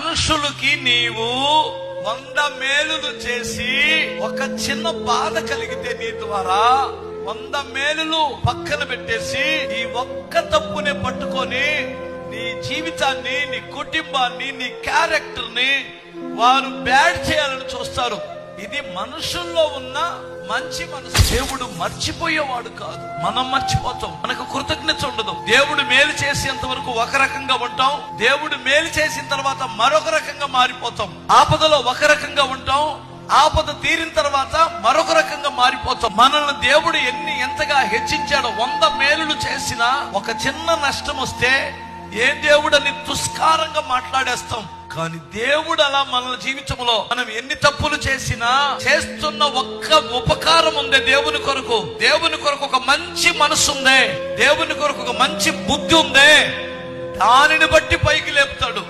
మనుషులకి నీవు 100 మేలులు చేసి ఒక చిన్న బాధ కలిగితే నీ ద్వారా 100 మేలులు పక్కన పెట్టేసి ఈ ఒక్క తప్పుని పట్టుకొని నీ జీవితాన్ని, నీ కుటుంబాన్ని, నీ క్యారెక్టర్ ని వారు బ్యాడ్ చేయాలని చూస్తారు. ఇది మనుషుల్లో ఉన్న మంచి మనసు. దేవుడు మర్చిపోయేవాడు కాదు, మనం మర్చిపోతాం. మనకు కృతజ్ఞత ఉండదు. దేవుడు మేలు చేసేంత వరకు ఒక రకంగా ఉంటాం, దేవుడు మేలు చేసిన తర్వాత మరొక రకంగా మారిపోతాం. ఆపదలో ఒక రకంగా ఉంటాం, ఆపద తీరిన తర్వాత మరొక రకంగా మారిపోతాం. మనల్ని దేవుడు ఎంతగా హెచ్చించాడో. 100 మేలులు చేసినా ఒక చిన్న నష్టం వస్తే ఏ దేవుడు అని తుస్కారంగా మాట్లాడేస్తాం. కానీ దేవుడు అలా మన జీవితంలో మనం ఎన్ని తప్పులు చేసినా చేస్తున్న ఒక్క ఉపకారం ఉందే దేవుని కొరకు. దేవుని కొరకు ఒక మంచి మనసు ఉందే, దేవుని కొరకు ఒక మంచి బుద్ధి ఉందే, దానిని బట్టి పైకి లేపుతాడు.